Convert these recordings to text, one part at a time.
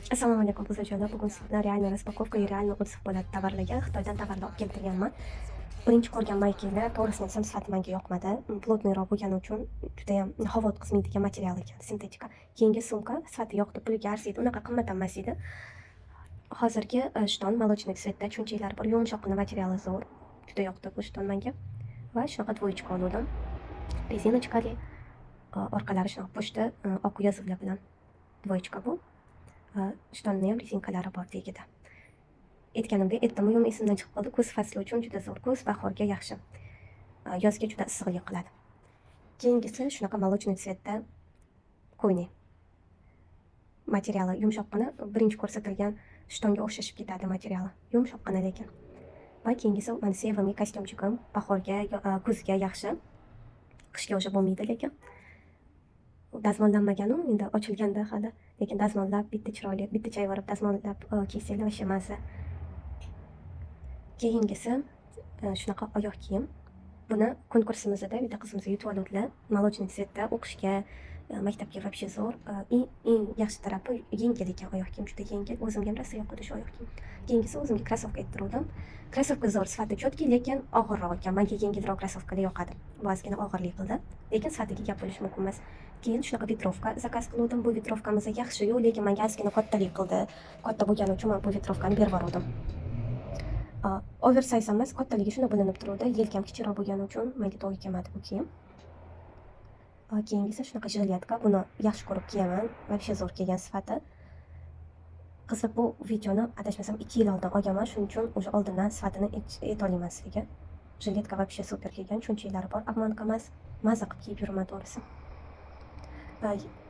Assalomu alaykum buzo'jonlar. Bugun sizlarni real распаковка и real o'tsiq bo'ladi tovarlarga Xitoydan tovarlar olib keltirganman. Birinchi ko'rgan maykillar, to'g'risini aytsam, sifati menga yoqmadi. Plotniyroq bo'lgani uchun juda ham havo o'tkazmaydigan material ekan, sintetika. Keyingi sumka sifati yoqdi, puliga arziydi, unaqa qimmat ham emas edi. Hozirgi shton молочный цветda cho'nchaklari bor, yumshoqqina materiali zo'r. Juda yoqdi bu shton menga. Va shunaqa dvoечка oldim. Rezinochkali, orqalari shunaqa pochta oq yozuvlar bilan. Dvoечка bu. Shtonni ham rezinkalari bor tagida. Aytganimdek, ertamu-yom esimdan chiqib qoldi. Kuz fasli uchun juda zo'r. Kuz bahorga yaxshi. Yozga juda issiqlik qiladi. Keyingisi shunaqa молочный цветda ko'yni. Materiali yumshoqqina, birinchi ko'rsatilgan shtonga o'xshashib ketadi materiali. Yumshoqqina lekin. Va keyingisi mana sevimli kostyumchikim. Bahorga, kuzga yaxshi. Qishga o'sha bo'lmaydi lekin. Dazmollanmagan u, endi ochilganda hali, lekin dazmollab bitta chiroyli, bitta chayvorib dazmollab kiysanglar o'sha mazza. Keyingisi shunaqa oyoq kiyim. Buni konkursimizda bitta qizimizga yutib oluvdilar. Молочный цветda o'qishga, maktabga вообще zo'r. Eng yaxshi tarafi yengil ekan oyoq kiyim, juda yengil. O'zimga ham rosa yoqadi shu oyoq kiyim. Keyingisi o'zimga krossovka ayttiruvdim. Krossovka zo'r, sifati chotki, lekin og'irroq ekan. Menga yengilroq krossovkada yoqadi. Ozgina og'irlik qildi, lekin sifatiga gap bo'lishi mumkin emas. Keyin shunaqa vetrovka zakaz qildim. Bu vetrovkamiz yaxshi-yu, lekin menga ozgina kattalik qildi. Katta bo'lgani uchun men bu vetrovkani berib yubordim. Oversize emas, kattaligi shuna bilinib turuvdi. Yelkam kichikroq bo'lgani uchun menga to'g'ri kelmadi bu kiyim. Keyingisi shunaqa jiletka. Buni yaxshi ko'rib kiyaman. Вообще zo'r kelgan sifati. Qiziq, bu videoni adashmasam 2 yil oldin olganman, shuning uchun o'sha oldindan sifatini aytolmayman sizga. Jiletka вообще super kelgan, cho'nchaklari bor. Obmanka emas, maza qilib kiyib yuraman to'g'risi.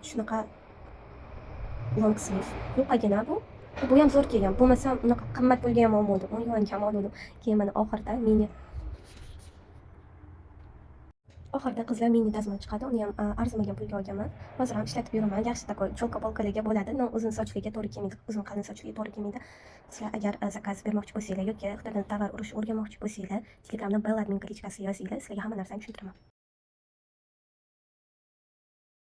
Shunaqa long sleeve. Yo'qagina bu. Bu ham zo'r kelgan. Bo'lmasam unaqa qimmat pulga ham olmadim. 10 yuanga ham oldim. Keyin mana oxirida oxirida qizlar mini dazmol chiqadi. Uni ham arzimagan pulga olganman. Hozir ham ishlatib yuraman. Yaxshi takoy cholka-polkalarga bo'ladi. Uzun sochliga to'g'ri kelmaydi. Uzun qalin sochliga to'g'ri kelmaydi. Sizlar agar zakaz bermoqchi bo'lsanglar yoki Xitoydan tovar urish o'rganmoqchi bo'lsanglar, Telegramda Bell admin klichkasi yozinglar. Sizlarga hamma narsani tushuntiraman.